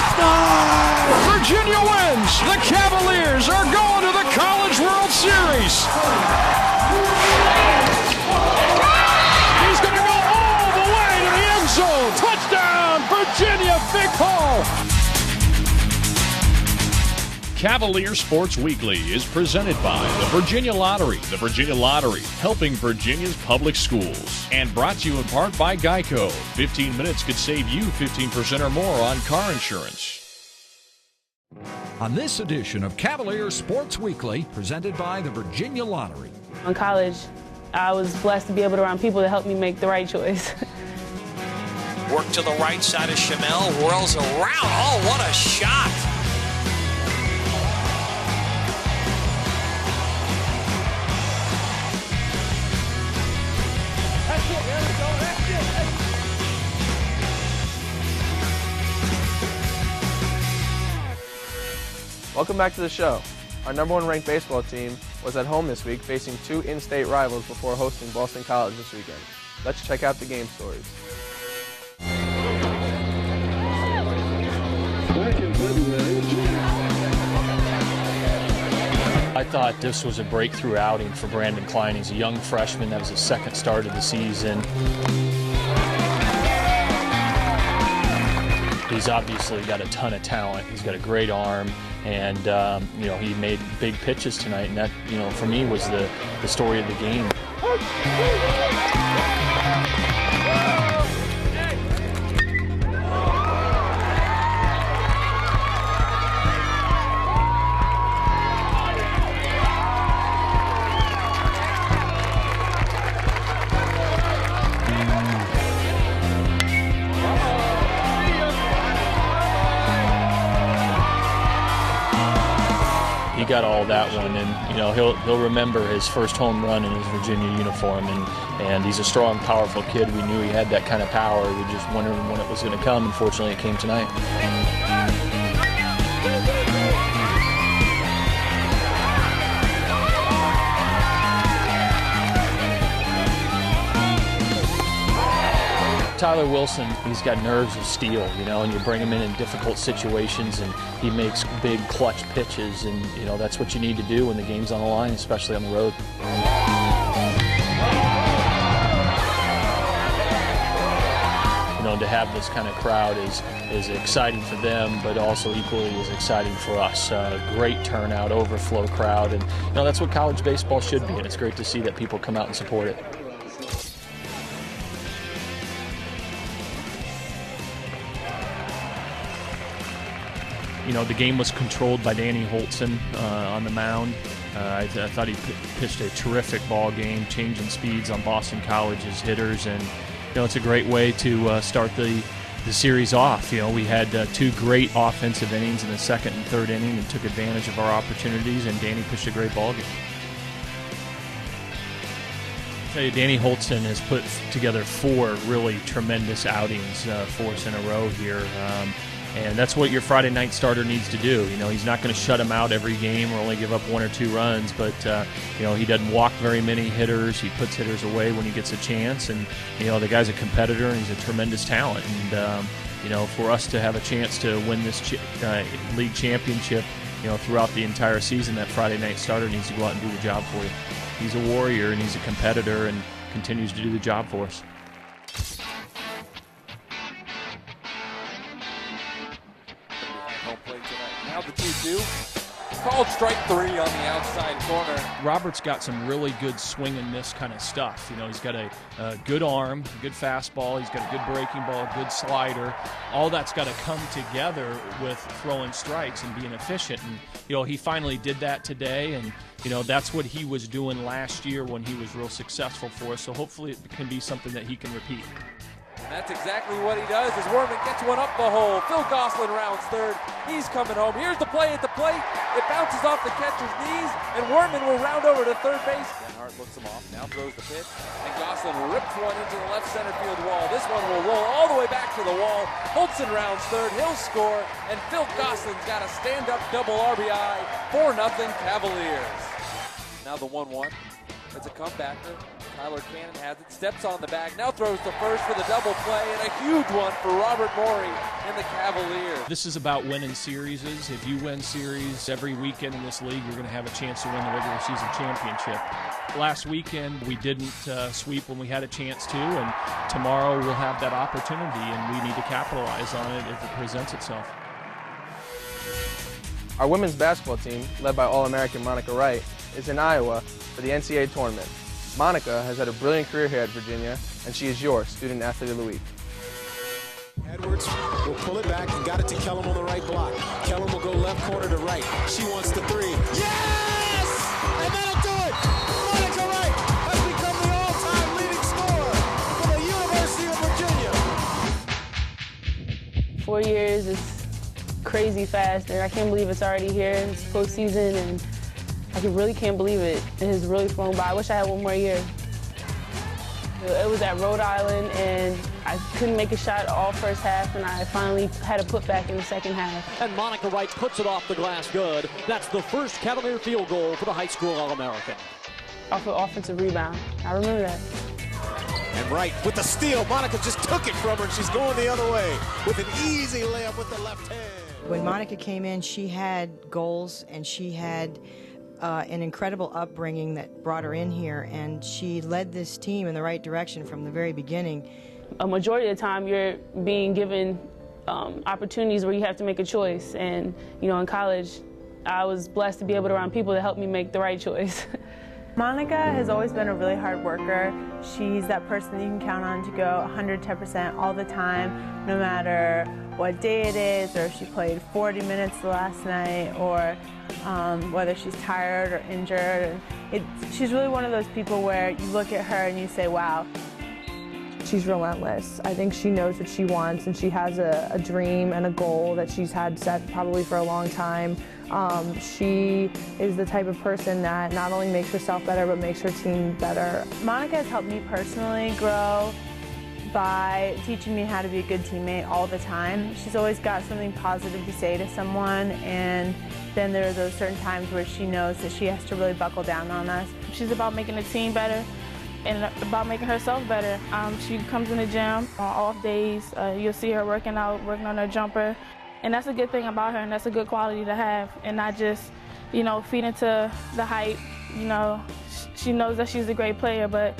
Touchdown! Virginia wins. The Cavaliers are going to the College World Series. He's going to go all the way to the end zone. Touchdown, Virginia, Big Paul. Cavalier Sports Weekly is presented by the Virginia Lottery. The Virginia Lottery, helping Virginia's public schools. And brought to you in part by Geico. 15 minutes could save you 15% or more on car insurance. On this edition of Cavalier Sports Weekly, presented by the Virginia Lottery. In college, I was blessed to be able to around people to help me make the right choice. Work to the right side of Chanel, whirls around. Oh, what a shot! Welcome back to the show. Our #1 ranked baseball team was at home this week facing 2 in-state rivals before hosting Boston College this weekend. Let's check out the game stories. I thought this was a breakthrough outing for Brandon Klein. He's a young freshman. That was his second start of the season. He's obviously got a ton of talent. He's got a great arm, and he made big pitches tonight, and that, for me, was the story of the game. He got all that one, and he'll remember his first home run in his Virginia uniform, and he's a strong, powerful kid. We knew he had that kind of power. We just wondered when it was going to come. Unfortunately, it came tonight. Tyler Wilson, he's got nerves of steel, and you bring him in difficult situations, and he makes big clutch pitches, and that's what you need to do when the game's on the line, especially on the road. To have this kind of crowd is exciting for them, but also equally as exciting for us. Great turnout, overflow crowd, and that's what college baseball should be, and it's great to see that people come out and support it. The game was controlled by Danny Holtzen on the mound. I thought he pitched a terrific ball game, changing speeds on Boston College's hitters, and it's a great way to start the series off. We had 2 great offensive innings in the second and third inning and took advantage of our opportunities, and Danny pitched a great ball game. I'll tell you, Danny Holtzen has put together 4 really tremendous outings for us in a row here. And that's what your Friday night starter needs to do. He's not going to shut him out every game or only give up 1 or 2 runs, but, he doesn't walk very many hitters. He puts hitters away when he gets a chance. And, the guy's a competitor and he's a tremendous talent. And, for us to have a chance to win this league championship, throughout the entire season, that Friday night starter needs to go out and do the job for you. He's a warrior and he's a competitor and continues to do the job for us. Now the 2-2. Called strike 3 on the outside corner. Robert's got some really good swing and miss kind of stuff. He's got a good arm, a good fastball. He's got a good breaking ball, a good slider. All that's got to come together with throwing strikes and being efficient. And, he finally did that today. And, that's what he was doing last year when he was real successful for us. So hopefully it can be something that he can repeat. And that's exactly what he does as Werman gets one up the hole. Phil Gosselin rounds third. He's coming home. Here's the play at the plate. It bounces off the catcher's knees, and Werman will round over to third base. Hart looks him off, now throws the pitch, and Gosselin rips one into the left center field wall. This one will roll all the way back to the wall. Holtzen rounds third. He'll score, and Phil Gosselin's got a stand-up double RBI. 4-0 Cavaliers. Now the 1-1. It's a comebacker. Tyler Cannon has it, steps on the bag, now throws to first for the double play, and a huge one for Robert Morey and the Cavalier. This is about winning series. If you win series every weekend in this league, you're going to have a chance to win the regular season championship. Last weekend, we didn't sweep when we had a chance to, and tomorrow we'll have that opportunity, and we need to capitalize on it if it presents itself. Our women's basketball team, led by All-American Monica Wright, is in Iowa for the NCAA tournament. Monica has had a brilliant career here at Virginia, and she is your Student Athlete of the Week. Edwards will pull it back and got it to Kellum on the right block. Kellum will go left corner to right. She wants the three. Yes! And that'll do it! Monica Wright has become the all-time leading scorer for the University of Virginia. 4 years is crazy fast, and I can't believe it's already here. It's postseason, and I really can't believe it. It has really flown by. I wish I had one more year. It was at Rhode Island, and I couldn't make a shot all first half, and I finally had a putback in the second half. And Monica Wright puts it off the glass good. That's the first Cavalier field goal for the high school All-American. Off of offensive rebound. I remember that. And Wright with the steal. Monica just took it from her, and she's going the other way with an easy layup with the left hand. When Monica came in, she had goals, and she had an incredible upbringing that brought her in here, and she led this team in the right direction from the very beginning. A majority of the time, you're being given opportunities where you have to make a choice, and in college, I was blessed to be able to around people that helped me make the right choice. Monica has always been a really hard worker. She's that person you can count on to go 110% all the time, no matter what day it is, or if she played 40 minutes the last night, or whether she's tired or injured. She's really one of those people where you look at her and you say, wow. She's relentless. I think she knows what she wants, and she has a dream and a goal that she's had set probably for a long time. She is the type of person that not only makes herself better, but makes her team better. Monica has helped me personally grow by teaching me how to be a good teammate all the time. She's always got something positive to say to someone, and then there are those certain times where she knows that she has to really buckle down on us. She's about making the team better and about making herself better. She comes in the gym on off days. You'll see her working out, working on her jumper. And that's a good thing about her, and that's a good quality to have, and not just, feed into the hype. She knows that she's a great player, but,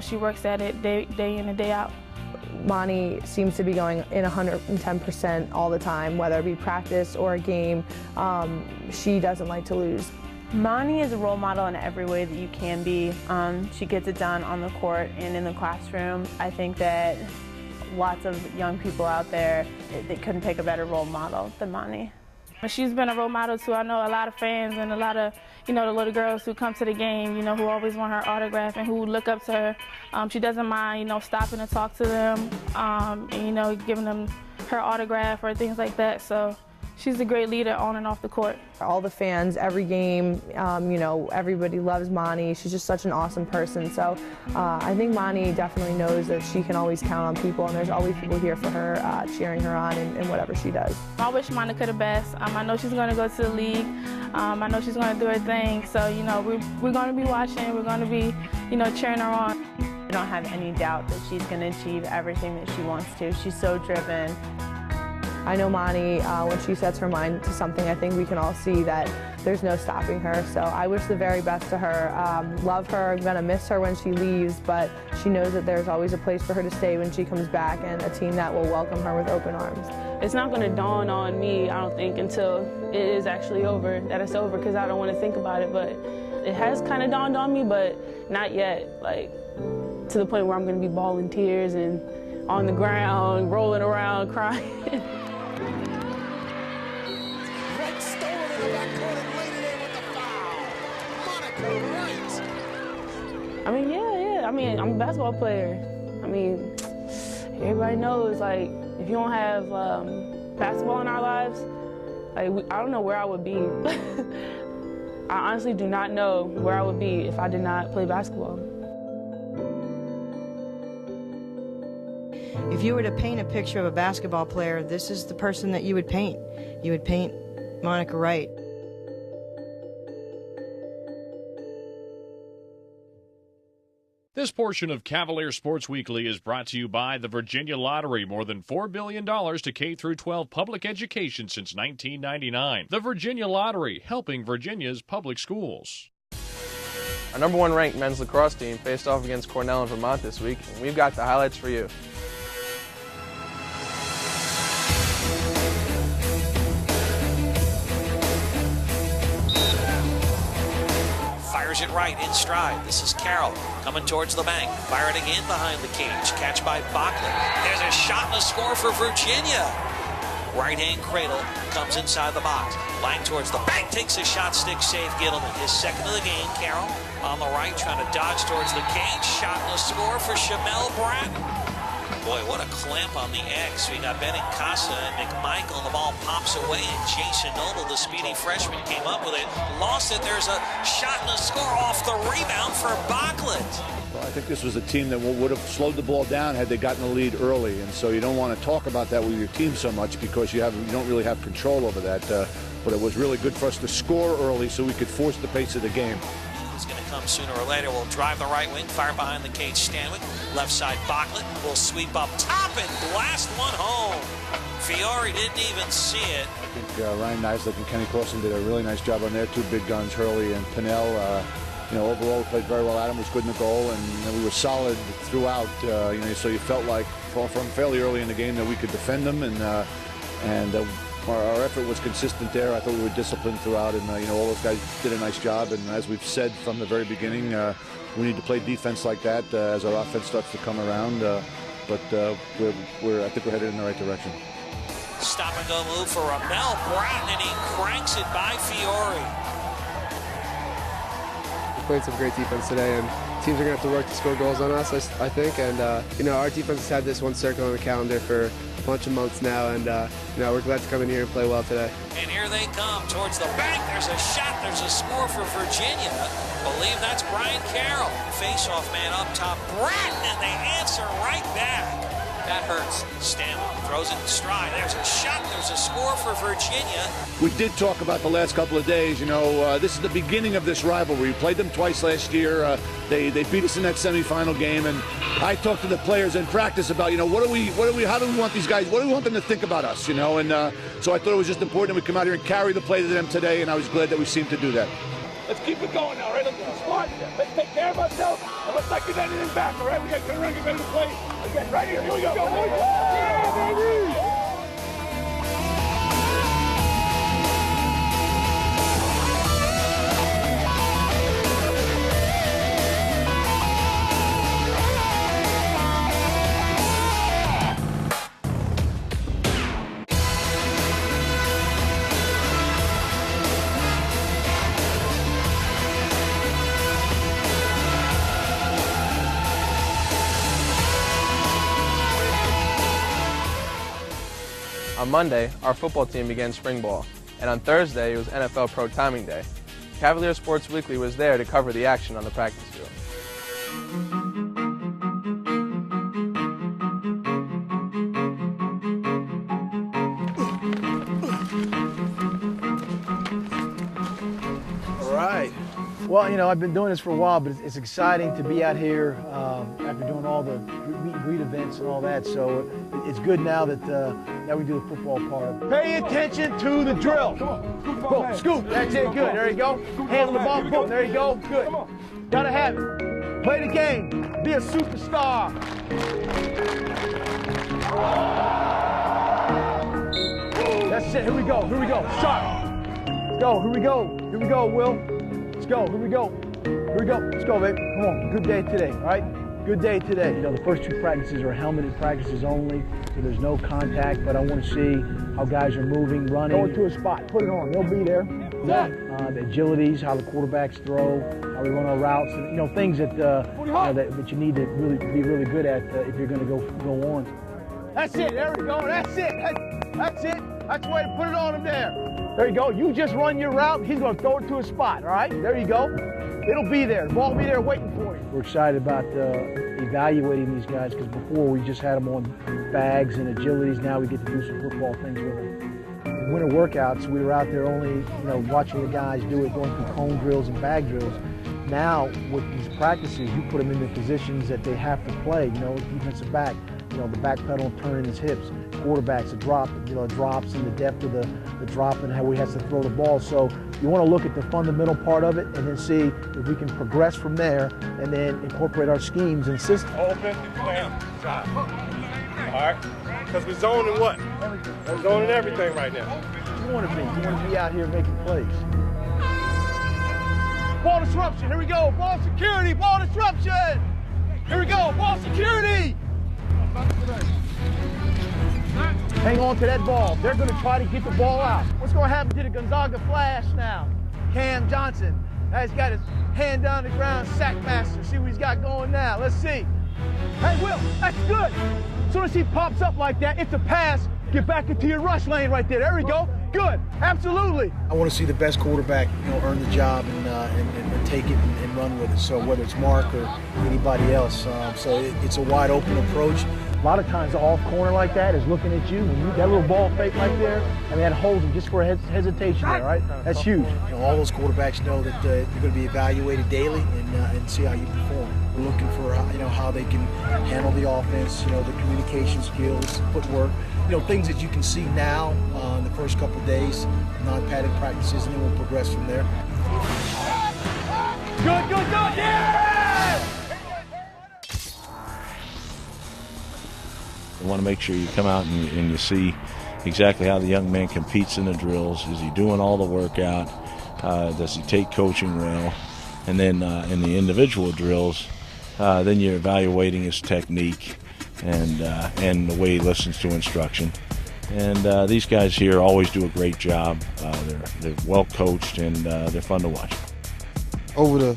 she works at it day in and day out. Monty seems to be going in 110% all the time, whether it be practice or a game. She doesn't like to lose. Monty is a role model in every way that you can be. She gets it done on the court and in the classroom. I think that lots of young people out there, they couldn't pick a better role model than Monty. She's been a role model too. I know a lot of fans and a lot of, the little girls who come to the game, who always want her autograph and who look up to her. She doesn't mind, stopping to talk to them, and, giving them her autograph or things like that. So she's a great leader on and off the court. All the fans, every game, everybody loves Monty. She's just such an awesome person. So I think Monty definitely knows that she can always count on people, and there's always people here for her, cheering her on in whatever she does. I wish Monica the best. I know she's going to go to the league. I know she's going to do her thing. So, we're going to be watching. We're going to be, cheering her on. I don't have any doubt that she's going to achieve everything that she wants to. She's so driven. I know Monty, when she sets her mind to something, I think we can all see that there's no stopping her. So I wish the very best to her. Love her, I'm going to miss her when she leaves, but she knows that there's always a place for her to stay when she comes back, and a team that will welcome her with open arms. It's not going to dawn on me, I don't think, until it is actually over, that it's over, because I don't want to think about it. But it has kind of dawned on me, but not yet, to the point where I'm going to be bawling tears and on the ground, rolling around, crying. I'm a basketball player. Everybody knows, if you don't have basketball in our lives, I don't know where I would be. I honestly do not know where I would be if I did not play basketball. If you were to paint a picture of a basketball player, this is the person that you would paint. You would paint Monica Wright. This portion of Cavalier Sports Weekly is brought to you by the Virginia Lottery. More than $4 billion to K-12 public education since 1999. The Virginia Lottery, helping Virginia's public schools. Our number 1 ranked men's lacrosse team faced off against Cornell in Vermont this week, and we've got the highlights for you. Fires it right in stride. This is Carroll coming towards the bank. Fired again behind the cage. Catch by Bockley. There's a shot and a score for Virginia. Right-hand cradle comes inside the box. Lang towards the bank. Takes a shot, stick save. Gittleman, his second of the game. Carroll on the right, trying to dodge towards the cage. Shot and a score for Shamel Bratton. Boy, what a clamp on the X. We got Benning Casa and McMichael, and the ball pops away, and Jason Noble, the speedy freshman, came up with it. Lost it. There's a shot and a score off the rebound for Bocklett. Well, I think this was a team that would have slowed the ball down had they gotten the lead early, and so you don't want to talk about that with your team so much because you don't really have control over that. But it was really good for us to score early so we could force the pace of the game. It's going to come sooner or later. We'll drive the right wing, fire behind the cage. Stanwyck, left side Bocklett will sweep up top and blast one home. Fiore didn't even see it. I think Ryan Neislick and Kenny Clausen did a really nice job on their two big guns, Hurley and Pinnell. Overall we played very well. Adam was good in the goal, and we were solid throughout. So you felt like from fairly early in the game that we could defend them, and our effort was consistent there. I thought we were disciplined throughout, and all those guys did a nice job. And as we've said from the very beginning, we need to play defense like that as our offense starts to come around. I think we're headed in the right direction. Stop and go move for Ramel Bratton, and he cranks it by Fiore. We played some great defense today, and teams are going to have to work to score goals on us, I think. And, our defense has had this one circle on the calendar for a bunch of months now, and, we're glad to come in here and play well today. And here they come towards the bank. There's a shot. There's a score for Virginia. Believe that's Brian Carroll. Face-off man up top. Bratton, and they answer right back. That hurts. Stanley throws it in stride. There's a shot. There's a score for Virginia. We did talk about the last couple of days. This is the beginning of this rivalry. We played them twice last year. They beat us in that semifinal game, and I talked to the players in practice about how do we want these guys? What do we want them to think about us? So I thought it was just important that we come out here and carry the play to them today, and I was glad that we seemed to do that. Let's keep it going now, right? Let's be smart. Let's take care of ourselves, and let's not give anything back, all right? We got to turn around and get ready to play. Again, right here. Here we go. Yeah, baby! On Monday, our football team began spring ball, and on Thursday it was NFL Pro Timing Day. Cavalier Sports Weekly was there to cover the action on the practice field. All right. Well, I've been doing this for a while, but it's exciting to be out here after doing all the meet and greet events and all that. So it's good now that now we do the football part. Pay attention to the drill. Come on, boom, scoop. That's it. Good. There you go. Handle the ball. Boom. There you go. Good. Gotta have it. Play the game. Be a superstar. That's it. Here we go. Here we go. Sharp. Let's go. Here we go. Here we go, Will. Let's go. Here we go. Here we go. Let's go, baby. Come on. Good day today. All right. Good day today. The first two practices are helmeted practices only, so there's no contact, but I want to see how guys are moving, running. Go to a spot, put it on, they'll be there. Yeah. The agilities, how the quarterbacks throw, how we run our routes, and, things that that you need to be really good at if you're going to go on. That's it, there we go, that's it, that's it. That's the way to put it on him there. There you go, you just run your route, he's going to throw it to a spot, all right? There you go. It'll be there, the ball will be there waiting for you. We're excited about evaluating these guys because before we just had them on bags and agilities. Now we get to do some football things with them. In winter workouts, we were out there only, watching the guys do it, going through cone drills and bag drills. now with these practices, you put them in the positions that they have to play. You know, defensive back, you know, the back pedal turning his hips. Quarterbacks, a drop, you know, drops and the depth of the drop and how he has to throw the ball. So you want to look at the fundamental part of it and then see if we can progress from there and then incorporate our schemes and systems. Open, clamp, shot. All right? Because we're zoning what? We're zoning everything right now. You want to be out here making plays. Ball disruption, here we go. Ball security, ball disruption. Here we go, ball security. Hang on to that ball. They're going to try to get the ball out. What's going to happen to the Gonzaga Flash now? Cam Johnson. He's got his hand down the ground, sack master. See what he's got going now. Let's see. Hey, Will, that's good. As soon as he pops up like that, it's a pass. Get back into your rush lane right there. There we go. Good. Absolutely. I want to see the best quarterback, you know, earn the job and take it and run with it. So whether it's Mark or anybody else, so it's a wide open approach. A lot of times the off corner like that is looking at you. When you that little ball fake right there, I mean, that holds him just for hesitation there, right? That's huge. You know, all those quarterbacks know that you're going to be evaluated daily and see how you perform. We're looking for you know, how they can handle the offense, you know, the communication skills, footwork, you know, things that you can see now in the first couple of days, non-padded practices, and then we'll progress from there. Good, good, good, yeah! You want to make sure you come out and you see exactly how the young man competes in the drills. Is he doing all the workout? Does he take coaching well? And then in the individual drills, then you're evaluating his technique and the way he listens to instruction. And these guys here always do a great job. They're well coached and they're fun to watch. Over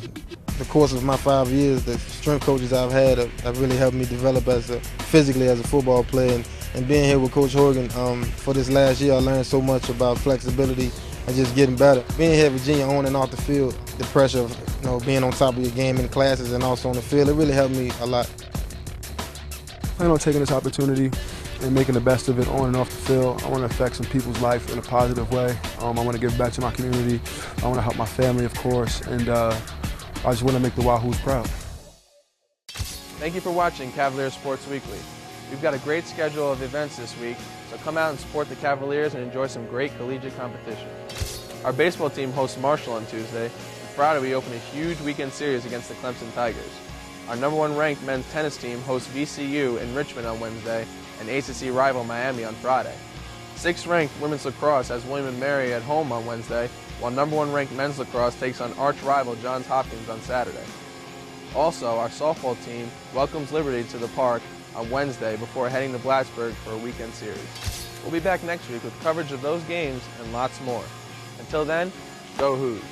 the course of my 5 years, the strength coaches I've had have really helped me develop physically as a football player. And being here with Coach Horgan for this last year, I learned so much about flexibility and just getting better. Being here at Virginia on and off the field, the pressure of, you know, being on top of your game in classes and also on the field, it really helped me a lot. I plan on taking this opportunity and making the best of it on and off the field. I want to affect some people's life in a positive way. I want to give back to my community. I want to help my family, of course, and I just want to make the Wahoos proud. Thank you for watching Cavalier Sports Weekly. We've got a great schedule of events this week, so come out and support the Cavaliers and enjoy some great collegiate competition. Our baseball team hosts Marshall on Tuesday, and Friday we open a huge weekend series against the Clemson Tigers. Our #1 ranked men's tennis team hosts VCU in Richmond on Wednesday and ACC rival Miami on Friday. 6th ranked women's lacrosse has William & Mary at home on Wednesday, while #1 ranked men's lacrosse takes on arch rival Johns Hopkins on Saturday. Also, our softball team welcomes Liberty to the park on Wednesday before heading to Plattsburgh for a weekend series. We'll be back next week with coverage of those games and lots more. Until then, go Hoos!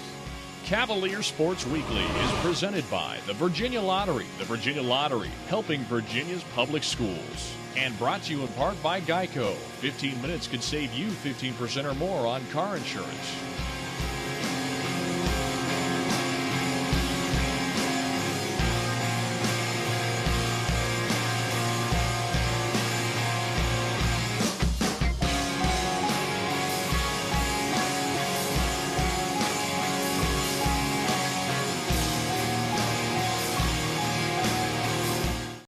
Cavalier Sports Weekly is presented by the Virginia Lottery. The Virginia Lottery, helping Virginia's public schools. And brought to you in part by Geico. 15 minutes could save you 15% or more on car insurance.